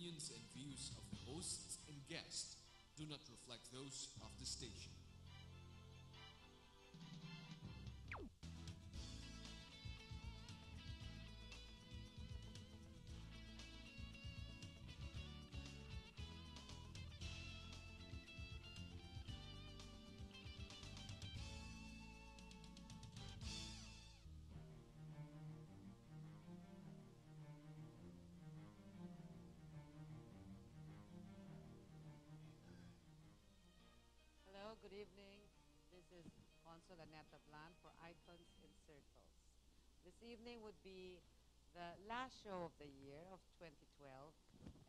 opinions and views of the hosts and guests do not reflect those of the station. Hello, good evening. This is Consul Annette Ablan for Icons in Circles. This evening would be the last show of the year of 2012,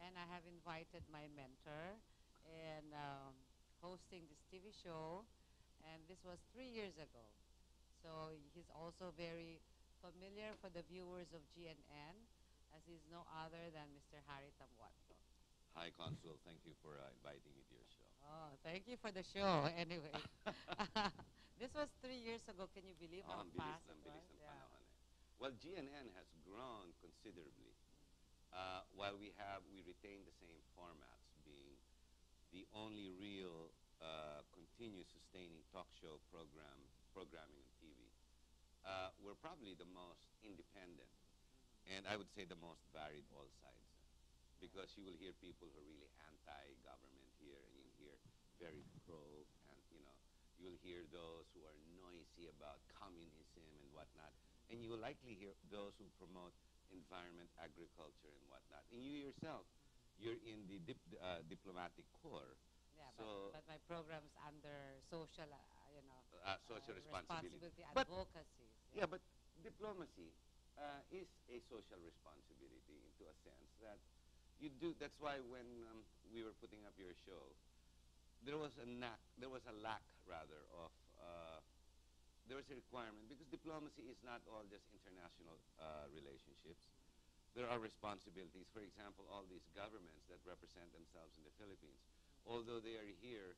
and I have invited my mentor in hosting this TV show, and this was 3 years ago. So he's also very familiar for the viewers of GNN, as he's no other than Mr. Harry Tambuatco. Hi, Consul. Thank you for inviting me to your show. Oh, thank you for the show. Anyway, this was 3 years ago. Can you believe how Ang fast bilis it ng bilis was? ng Yeah. panahon eh. Well, GNN has grown considerably. While we retain the same formats, being the only real continuous sustaining talk show programming on TV. We're probably the most independent, and I would say the most varied all sides. Because you will hear people who are really anti-government here, and you'll hear very pro, and you'll hear those who are noisy about communism and whatnot, and you will likely hear those who promote environment, agriculture, and whatnot. And you yourself, you're in the diplomatic corps. Yeah, So but my program's under social, social responsibility. responsibility But advocacy. yeah, but diplomacy is a social responsibility to a sense that you do. That's why when we were putting up your show, there was a lack rather of there was a requirement, because diplomacy is not all just international relationships. There are responsibilities. For example, all these governments that represent themselves in the Philippines, although they are here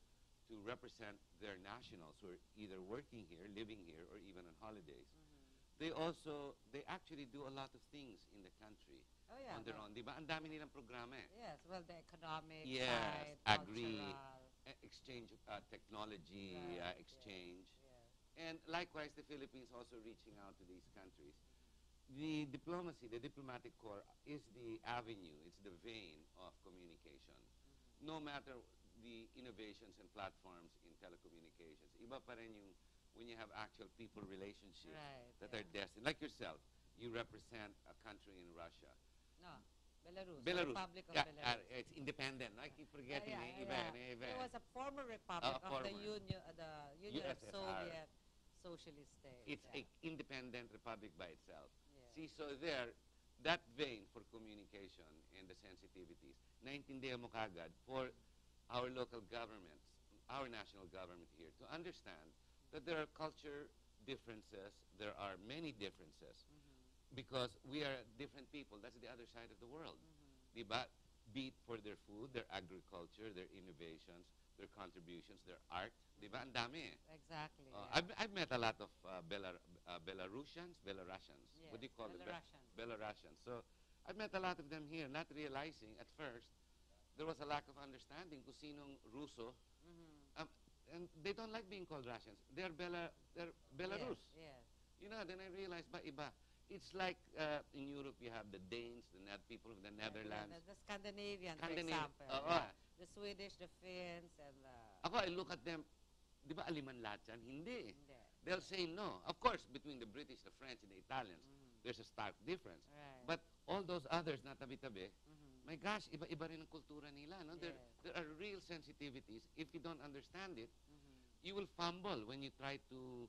to represent their nationals who are either working here, living here, or even on holidays, they actually do a lot of things in the country. Oh, yeah. On their own, di ba? Ang dami nilang programa eh. Yes, well, the economic Yes, side, agree. cultural. Exchange, technology, Right, exchange. yes. And likewise, the Philippines also reaching out to these countries. The diplomacy, the diplomatic corps, is the avenue, it's the vein of communication. No matter the innovations and platforms in telecommunications, iba pa rin yung when you have actual people relationships that are destined. Like yourself, you represent a country in Russia. No, Belarus. Belarus. Republic of Yeah, Belarus. it's independent. I keep forgetting. It was a former republic of the Union of USSR. Soviet Socialist States. It's an independent republic by itself. Yeah. See, so there, that vein for communication and the sensitivities, naintindihan mo kagad for our local governments, our national government here, to understand that there are culture differences, there are many differences, because we are different people. That's the other side of the world. Diba? Be it for their food, their agriculture, their innovations, their contributions, their art. Diba? Ang dami eh. Exactly. I've met a lot of Belarusians. Yes, What do you call it? Belarusians. Belarusians. So I've met a lot of them here, not realizing at first there was a lack of understanding kung sinong Ruso. And they don't like being called Russians. They're Belarus. Yes. Then I realized, iba. It's like in Europe, you have the Danes, the people of the Netherlands. The Scandinavians, for Scandinavian, example. The Swedish, the Finns, and the... Ako, I look at them, di ba aliman lahat yan? Hindi. Hindi. They'll say no. Of course, between the British, the French, and the Italians, there's a stark difference. Right. But all those others na tabi-tabi, my gosh, iba-iba rin ang kultura nila. No? Yes. There are real sensitivities. If you don't understand it, you will fumble when you try to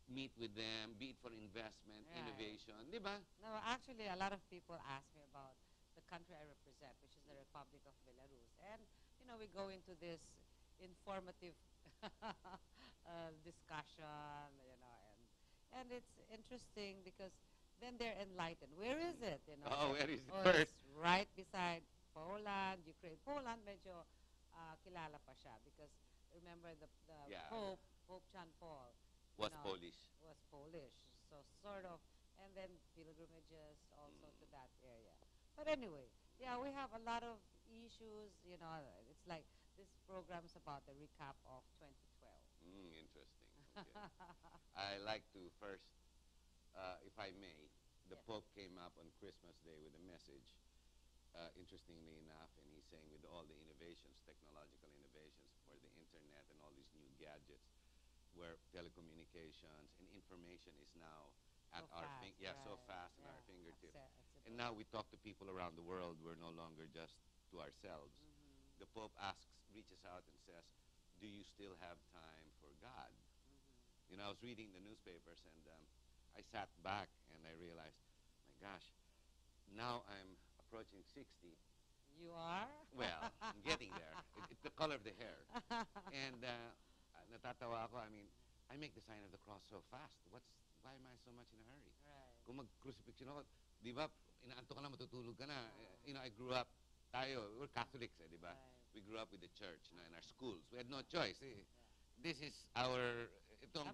meet with them, be it for investment, innovation, di ba? No, actually, a lot of people ask me about the country I represent, which is the Republic of Belarus. And, we go into this informative discussion, and it's interesting because then they're enlightened. Where is it? Where is it It's first? right beside Poland, Ukraine. Poland, medyo kilala pa siya because remember the Pope John Paul Was Polish. Was Polish. So sort of, and then pilgrimages also to that area. But anyway, yeah, we have a lot of issues, you know, it's like this program's about the recap of 2012. Interesting. Okay. I like to first, if I may, the Yes. Pope came up on Christmas Day with a message, interestingly enough, and he's saying with all the innovations, technological innovations for the internet and all these new gadgets, where telecommunications and information is now at So our fast, so right, fast in yeah, our fingertips. accessible. And now we talk to people around the world. We're no longer just to ourselves. The Pope reaches out and says, "Do you still have time for God?" You know, I was reading the newspapers and I sat back and I realized, my gosh, now I'm approaching 60. You are? Well, I'm getting there. It's the color of the hair. And natatawa ako. I mean, I make the sign of the cross so fast. Why am I so much in a hurry? Right. Kung mag-crucifixion ako, di ba, inaanto ka na, matutulog ka na. You know, I grew up, we're Catholics, di ba? Right. We grew up with the church in our schools. We had no choice. This is our, itong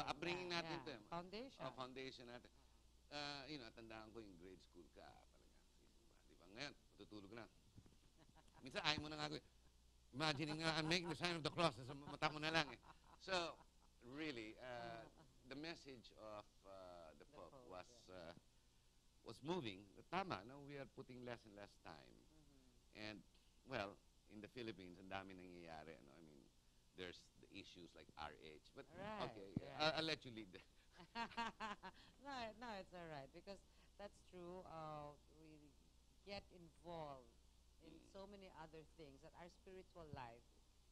upbringing natin to. Foundation. Foundation natin. You know, tandaan ko yung grade school ka. Di ba? Ngayon, matutulog na. Minsan, ayaw mo na nga ako. Imagining I'm making the sign of the cross. Sa mata mo na lang eh. So, really, the message of the Pope was moving. Tama, no? We are putting less and less time. And, well, in the Philippines, ang dami nangyayari. No? I mean, there's the issues like RH. But, Right, okay, right. I'll let you lead there. No, it's all right because that's true. We get involved in so many other things that our spiritual life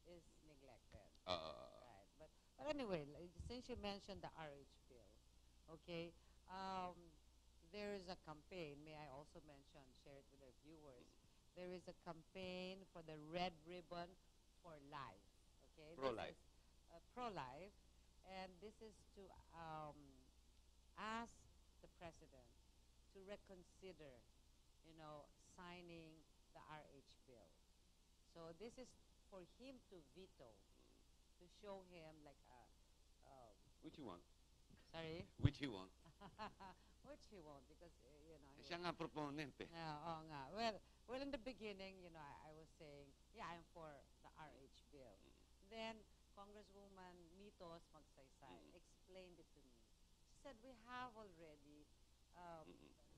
is neglected. Right. But anyway, since you mentioned the RH bill, okay, there is a campaign. May I also mention, share it with our viewers. There is a campaign for the Red Ribbon for Life. Okay, Pro-life. Pro-life, and this is to ask the president to reconsider, you know, signing the RH bill. So this is for him to veto, to show him like a, Which you want? sorry? Which you want? Which he won't because, you know. Siya nga proponent eh. Oo nga. Well, in the beginning, you know, I was saying, yeah, I'm for the RH bill. Then, Congresswoman Mitos Magsaysay explained it to me. She said, we have already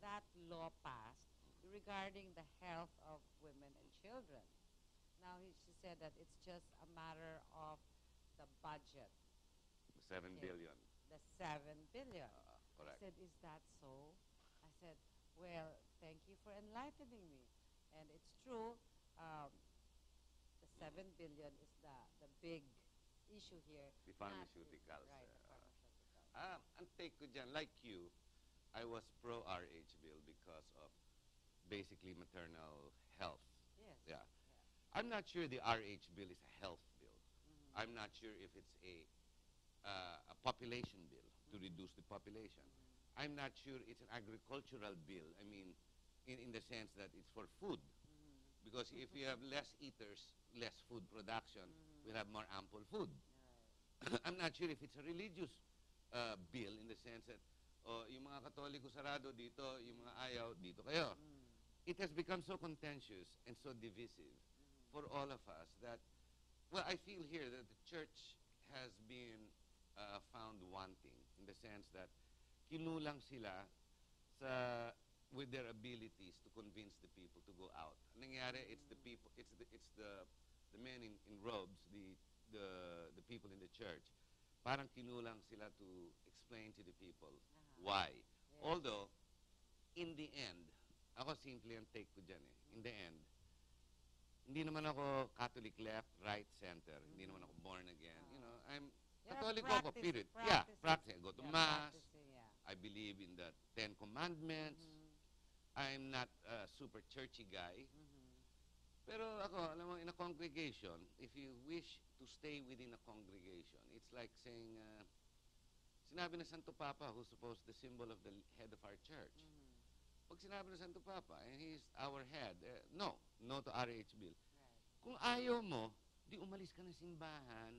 that law passed regarding the health of women and children. Now, she said that it's just a matter of the budget. 7 Okay. billion. The 7 billion. Correct. I said, is that so? I said, well, thank you for enlightening me. And it's true, the 7 billion is the big issue here. The not pharmaceuticals. Right, the pharmaceuticals. Ang take ko dyan, like you, I was pro-RH bill because of basically maternal health. Yes. Yeah. I'm not sure the RH bill is a health bill. I'm not sure if it's a population bill to reduce the population. I'm not sure it's an agricultural bill. I mean, in the sense that it's for food. Because if you have less eaters, less food production, we'll have more ample food. I'm not sure if it's a religious bill in the sense that yung mga Katoliko sarado dito, yung mga ayaw, dito kayo. It has become so contentious and so divisive for all of us that, well, I feel here that the church has been found wanting in the sense that kinulang sila with their abilities to convince the people to go out. Ang nangyari, it's the people, it's the men in robes, the people in the church. Parang kinulang sila to explain to the people why. Yes. Although, in the end, ako simply ang take ko dyan eh. In the end, hindi naman ako Catholic left, right, center. Hindi naman ako born again. You know, I'm Catholic ako, period. Yeah, practice. I go to Mass. I believe in the 10 Commandments. I'm not a super churchy guy. Pero ako, alam mo, in a congregation, if you wish to stay within a congregation, it's like saying, sinabi na Santo Papa, who's supposed the symbol of the head of our church. Pag sinabi na Santo Papa, and he's our head, no to RH bill. Right. Kung ayaw mo, di umalis ka ng simbahan.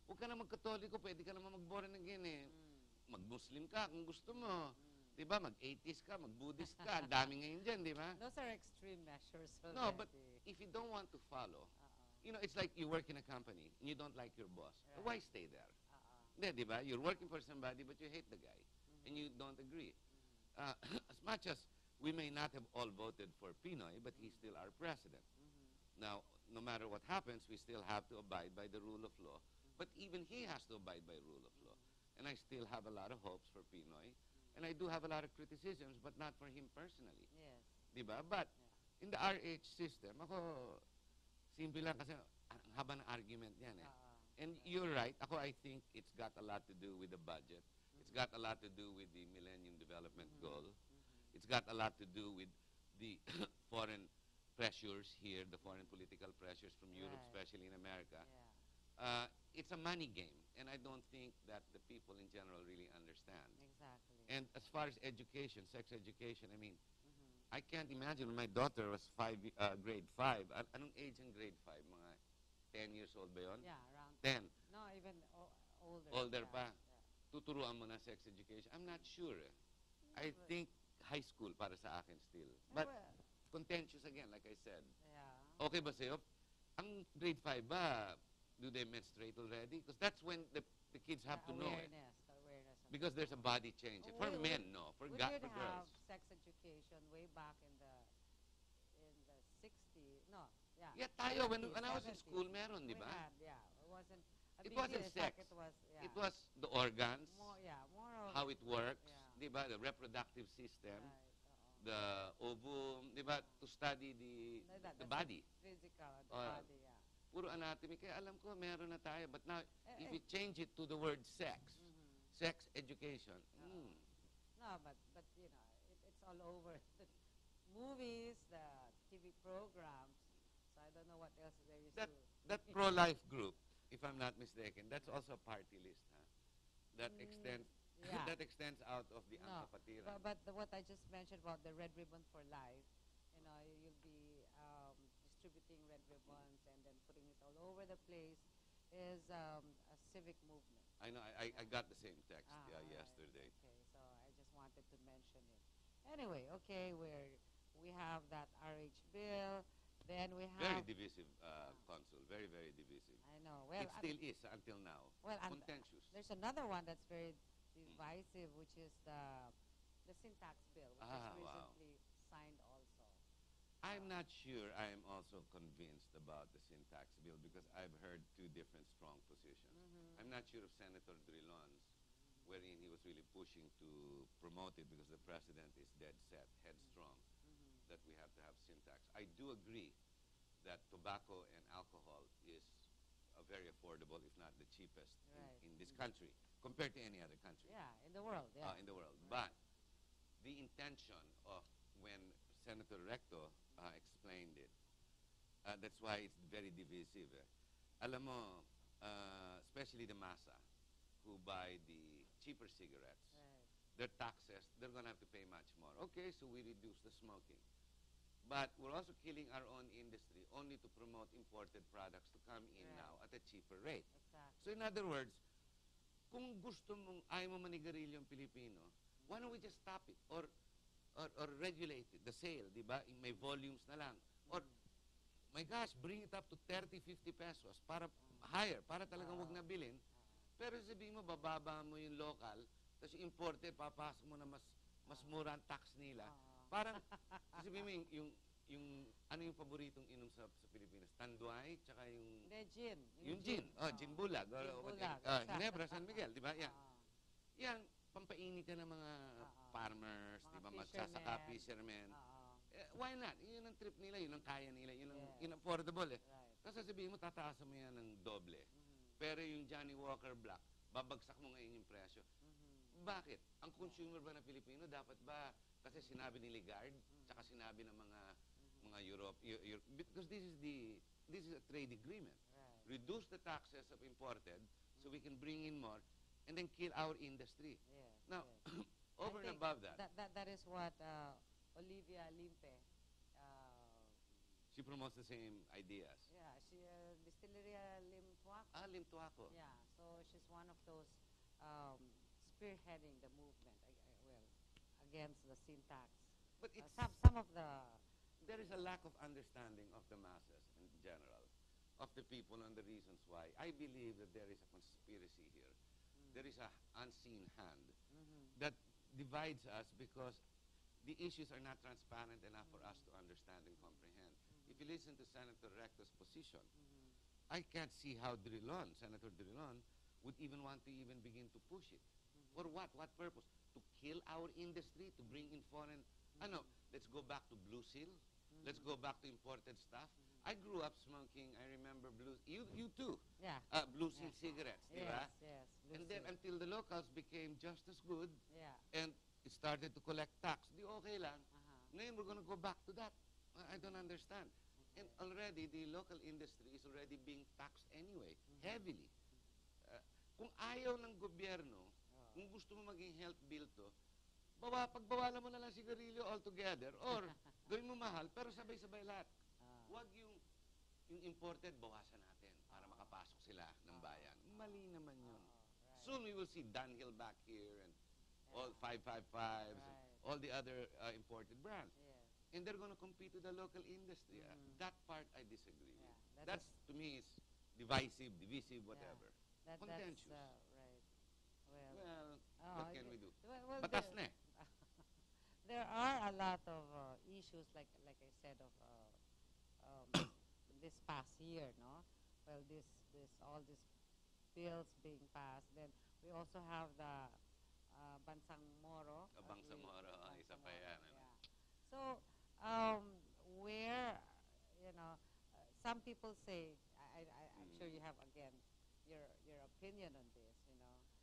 Huwag ka na magkatoliko, pwede ka naman mag-born again eh. Mag-Muslim ka kung gusto mo. Di ba? Mag-atheist ka, mag-Buddhist ka. Ang dami ngayon dyan, di ba? Those are extreme measures already. No, but if you don't want to follow, Uh-oh. you know, it's like you work in a company and you don't like your boss. Right. Why stay there? Hindi, di ba? You're working for somebody but you hate the guy and you don't agree. As much as we may not have all voted for Pinoy, but he's still our president. Now, no matter what happens, we still have to abide by the rule of law. But even he has to abide by rule of law. And I still have a lot of hopes for Pinoy. And I do have a lot of criticisms, but not for him personally. Yes. Di ba? But in the RH system, ako, simple lang kasi ang haba ng argument yan eh. And you're right. Ako, I think it's got a lot to do with the budget. It's got a lot to do with the Millennium Development Goal. It's got a lot to do with the foreign pressures here, the foreign political pressures from Europe, especially in America. Yeah. It's a money game, and I don't think that the people in general really understand. Exactly. And as far as education, sex education, I mean, I can't imagine when my daughter was grade 5. Anong age ang grade 5? Mga 10 years old ba yun? Yeah, around 10. No, even older. Older yeah, pa. Yeah. Tuturuan mo na sex education. I'm not sure. I think high school para sa akin still. But contentious again, like I said. Yeah. Okay ba sa'yo? Ang grade 5 ba, do they menstruate already? Because that's when the kids have to know it. The awareness. Because there's a body change. For men, no. For we girls. did have sex education way back in the 60s. No, yeah. Yeah, tayo. When 70s, I was in 70s. school, meron, di ba? We had, yeah. It wasn't a It big wasn't deal. In sex. fact, it was, yeah. It was the organs, more of how it works, yeah. di ba? The reproductive system, Right, the ovum, di ba? To study the body. Physical, the Uh, body, yeah. Puro anatomy. Kaya alam ko, meron na tayo. But now, if you change it to the word sex, sex education, No, but you know, it's all over the movies, the TV programs. So I don't know what else there is that to. that pro-life group, if I'm not mistaken, that's also a party list, huh? That extends yeah. that extends out of the No, Angkapatiran. but what I just mentioned about the Red Ribbon for Life, you know, you'll be distributing red ribbons and then putting it all over the place, is a civic movement. I know. I got the same text yesterday. Okay, so I just wanted to mention it. Anyway, okay, we have that RH bill. Then we have Very divisive, Consul. Very, very divisive. I know. Well, It still is until now. well, and Contentious. there's another one that's very divisive, which is the syntax bill, which was wow. recently signed also. I'm not sure I am also convinced about the syntax bill because I've heard two different strong positions. I'm not sure of Senator Drilon's, wherein he was really pushing to promote it because the president is dead set, headstrong, that we have to have syntax. I do agree that tobacco and alcohol is very affordable, if not the cheapest in this country, compared to any other country. Yeah, in the world, yeah. In the world. But the intention of when Senator Recto explained it, that's why it's very divisive. Alam mo, especially the massa, who buy the cheaper cigarettes, their taxes, they're going to have to pay much more. Okay, so we reduce the smoking. But we're also killing our own industry only to promote imported products to come in now at a cheaper rate. Exactly. So in other words, kung gusto mong ayaw mo manigarilyo ang Pilipino, why don't we just stop it or regulate it, the sale, di ba? May volumes na lang. Or, my gosh, bring it up to 30, 50 pesos para higher, para talagang wag na bilhin. Pero sabihin mo, bababa mo yung local, tapos yung imported, papasok mo na mas mura ang tax nila. Parang, sabihin mo yung ano yung paboritong inom sa Pilipinas? Tanduay, tsaka yung... Hindi, gin. Yung gin. Gin bulag. Gin bulag. Ginebra, San Miguel, di ba? Yan. Yan, pampainit yan ng mga farmers, di ba? Magsasaka, fishermen. Why not? Yun ang trip nila, yun ang kaya nila, yun ang affordable eh. Tapos sabihin mo, tataasan mo yan ng doble. Pero yung Johnny Walker Black, babagsak mo ngayon yung presyo. Bakit? Ang consumer ba na Pilipino, dapat ba, kasi sinabi ni Ligard, tsaka sinabi ng mga Europe, because this is a trade agreement. Reduce the taxes of imported so we can bring in more and then kill our industry. Now, over and above that. That is what Olivia Limpe, she promotes the same ideas. yeah, she Distilleria Limtuaco. Limtuaco. Yeah, so she's one of those spearheading the movement. Well, against the syntax. But it's Some of the there is a lack of understanding of the masses in general, of the people and the reasons why. I believe that there is a conspiracy here. There is a unseen hand that divides us because the issues are not transparent enough for us to understand and comprehend. If you listen to Senator Recto's position, I can't see how Senator Drilon, would even want to even begin to push it. For what? What purpose? To kill our industry? To bring in foreign? Let's go back to Blue Seal. Let's go back to imported stuff. I grew up smoking, I remember you too. Yeah. Blue Seal cigarettes, di ba? Yes. And then until the locals became just as good Yeah. and it started to collect tax, di okay lang. Ngayon we're gonna go back to that. I don't understand. And already the local industry is already being taxed anyway, heavily. Kung ayaw ng gobyerno, kung gusto mo maging health bill to, pagbawalan mo na lang sigarilyo altogether or gawin mo mahal pero sabay-sabay lahat. Huwag yung imported, bawasan natin para makapasok sila ng bayan. Mali naman yun. Soon we will see Dunhill back here and all 555s, all the other imported brands. And they're going to compete with the local industry. That part I disagree with. That's to me, is divisive, whatever. Contentious. Right. Well, what can we do? Well, Batas na eh. there are a lot of issues, like I said, of this past year, no? Well, all these bills being passed. Then we also have the Bansang Moro. Bansang Moro, isa pa yan. Yeah. So, where, some people say, I'm sure you have, again, your opinion on this,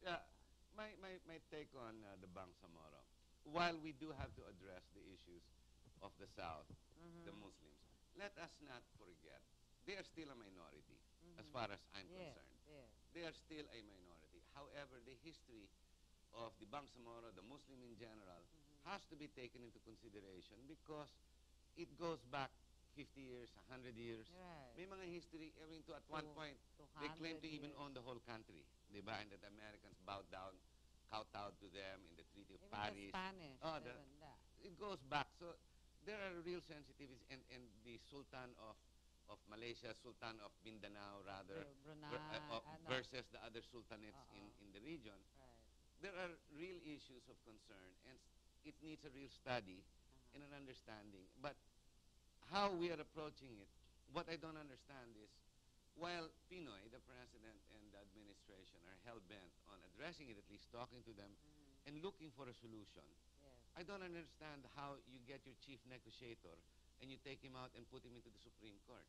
Yeah, my take on the Bangsamoro. While we do have to address the issues of the South, the Muslims, let us not forget, they are still a minority as far as I'm concerned. They are still a minority. However, the history of the Bangsamoro, the Muslim in general, has to be taken into consideration because it goes back 50 years, 100 years. Right. May mga history, at one point, they claimed to even own the whole country. Diba? And that the Americans kowtowed to them in the Treaty of Even Paris. the Spanish. It goes back. So there are real sensitivities. And the Sultan of Malaysia, Sultan of Mindanao, rather, Brunei, versus the other sultanates in the region. Right. There are real issues of concern, and it needs a real study and an understanding. But how we are approaching it, what I don't understand is, while Pinoy, the president and the administration, are hell-bent on addressing it, at least talking to them, and looking for a solution, I don't understand how you get your chief negotiator and you take him out and put him into the Supreme Court.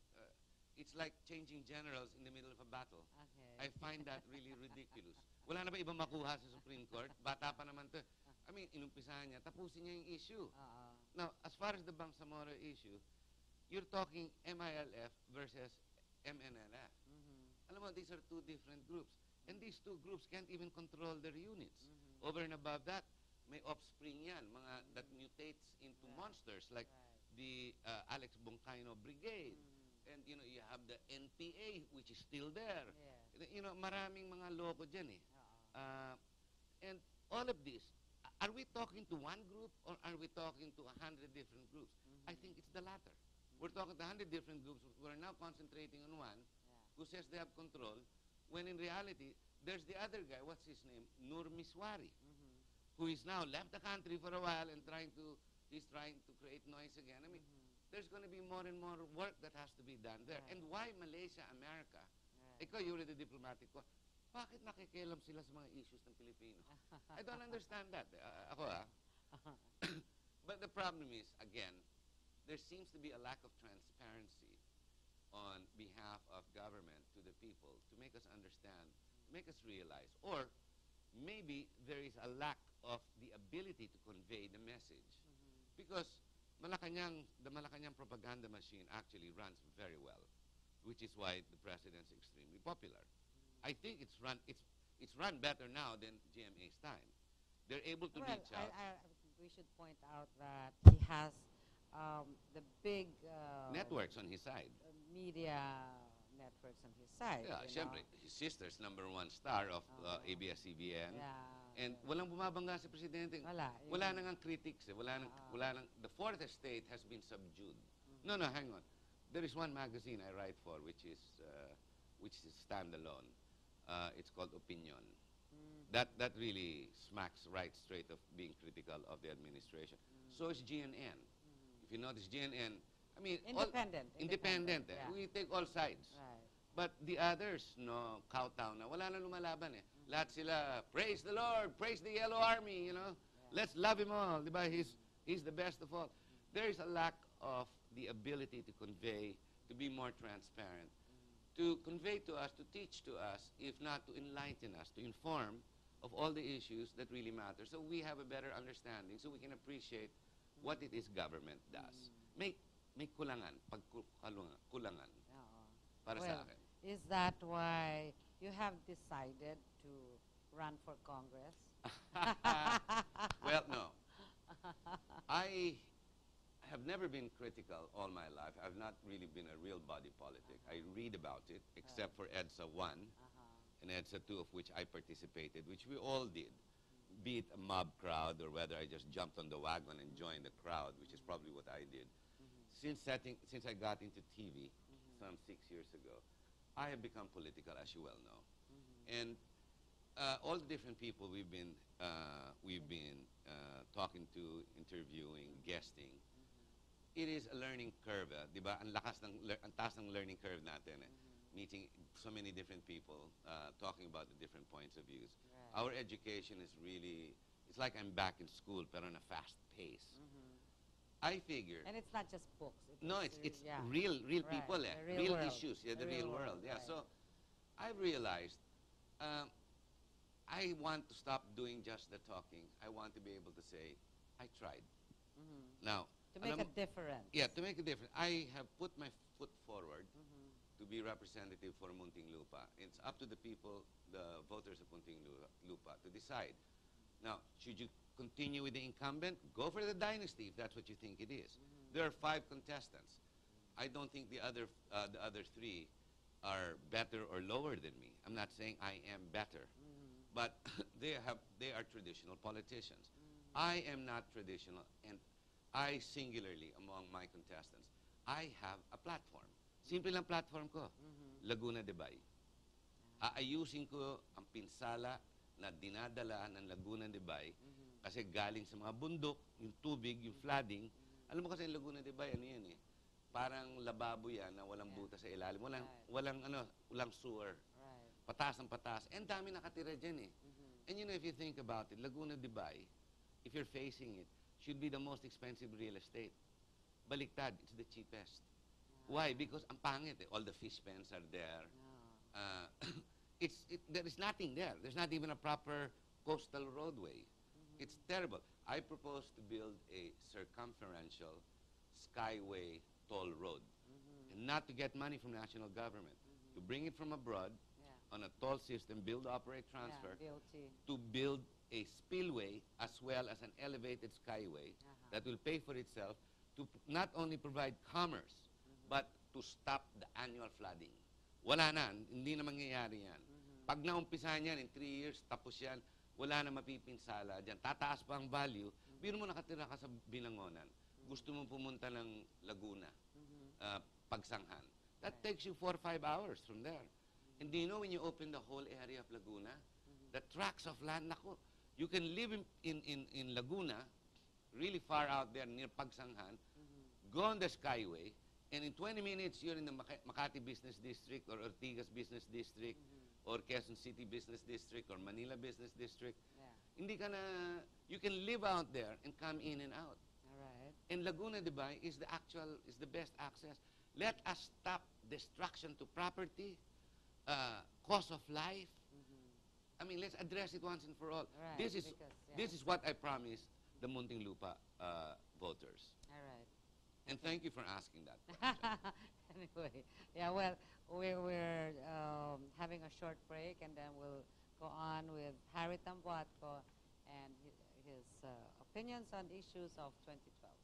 It's like changing generals in the middle of a battle. Okay. I find that really ridiculous. Wala na ba ibang makuha sa Supreme Court? Bata pa naman to. I mean, inumpisahan niya, tapusin niya yung issue. Now, as far as the Bangsamoro issue, you're talking MILF versus MNLF. Alam mo, these are two different groups. And these two groups can't even control their units. Over and above that, may offspring yan, mga that mutates into monsters, like the Alex Bongkaino Brigade. And, you have the NPA, which is still there. Maraming mga loko dyan eh. And all of this, are we talking to one group or are we talking to 100 different groups? I think it's the latter. We're talking to 100 different groups. We're now concentrating on one who says they have control, when in reality, there's the other guy, what's his name? Nur Miswari, who is now left the country for a while and he's trying to create noise again. I mean, there's going to be more and more work that has to be done there. And why Malaysia, America? Ikaw, you're the diplomatic ko. Bakit nakikialam sila sa mga issues ng Pilipino? I don't understand that. But the problem is, again, there seems to be a lack of transparency on behalf of government to the people to make us understand, make us realize, or maybe there is a lack of the ability to convey the message. Because the Malacanang propaganda machine actually runs very well, which is why the president's extremely popular. I think it's run better now than GMA's time. They're able to reach out. We should point out that he has the big networks on his side. Media networks on his side. Yeah, syempre, his sister's #1 star of ABS-CBN. Yeah. And walang bumabangga sa presidente. Wala. Wala nang ang critics. Wala nang, the fourth estate has been subdued. No, hang on. There is one magazine I write for which is standalone. It's called Opinion. That really smacks right straight of being critical of the administration. So is GNN. If you notice, GNN, I mean, independent. Yeah. We take all sides. Right. But the others, no, kowtow na. Wala na lumalaban eh. Lahat sila, praise the Lord, praise the Yellow Army, you know. Let's love him all, di ba? He's the best of all. There is a lack of the ability to convey, to be more transparent, to convey to us, to teach to us, if not to enlighten us, to inform of all the issues that really matter. So we have a better understanding, so we can appreciate what it is government does. May kulangan, kulangan para sa akin. Is that why you have decided to run for Congress? Well, no. I have never been critical all my life. I've not really been a real body politic. I read about it, except for EDSA 1 and EDSA 2, of which I participated, which we all did, be it a mob crowd or whether I just jumped on the wagon and joined the crowd, which is probably what I did. Since I got into TV some 6 years ago, I have become political, as you well know. And all the different people we've been talking to, interviewing, guesting, it is a learning curve, di ba? Ang taas ng learning curve natin, meeting so many different people, talking about the different points of views. Right. Our education is really, it's like I'm back in school, but on a fast pace. I figure. And it's not just books. It's real people, real world. issues, the real world. Yeah. Right. So I've realized I want to stop doing just the talking. I want to be able to say, I tried. Now, to make a difference. Yeah, to make a difference. I have put my foot forward to be representative for Muntinlupa. It's up to the people, the voters of Muntinlupa, to decide. Now, should you continue with the incumbent? Go for the dynasty if that's what you think it is. There are 5 contestants. I don't think the other 3 are better or lower than me. I'm not saying I am better, but they are traditional politicians. I am not traditional, and I singularly, among my contestants, I have a platform. Simple lang platform ko, Laguna de Bay. Aayusin ko ang pinsala na dinadala ng Laguna de Bay kasi galing sa mga bundok, yung tubig, yung flooding. Alam mo kasi yung Laguna de Bay, ano yan eh? Parang lababo yan na walang buta sa ilalim. Walang sewer. Right. Pataas ang pataas. And dami nakatira dyan eh. And you know, if you think about it, Laguna de Bay, if you're facing it, should be the most expensive real estate. Baliktad, it's the cheapest. Why? Because ang pangit eh. All the fish pens are there. There is nothing there. There's not even a proper coastal roadway. It's terrible. I propose to build a circumferential skyway toll road. And not to get money from national government. To bring it from abroad on a toll system, build, operate, transfer, to build a spillway as well as an elevated skyway that will pay for itself to not only provide commerce, but to stop the annual flooding. Wala na, hindi na mangyayari yan. Pag naumpisahan yan, in 3 years, tapos yan, wala na mapipinsala dyan. Tataas pa ang value. Biro mo nakatira ka sa Binangonan. Gusto mo pumunta ng Laguna, Pagsanghan. That takes you 4 or 5 hours from there. And do you know when you open the whole area of Laguna, the tracts of land, nako, you can live in Laguna, really far out there near Pagsanghan, go on the skyway, and in 20 minutes, you're in the Makati Business District or Ortigas Business District or Quezon City Business District or Manila Business District. Hindi ka na, you can live out there and come in and out. Alright. And Laguna de Bay is the best access. Let us stop destruction to property, cost of life. I mean, let's address it once and for all. Right, This is what I promised the Muntinlupa voters. All right. And thank you for asking that question. Anyway, yeah, well, we're having a short break, and then we'll go on with Harry Tambuatco and his opinions on issues of 2012.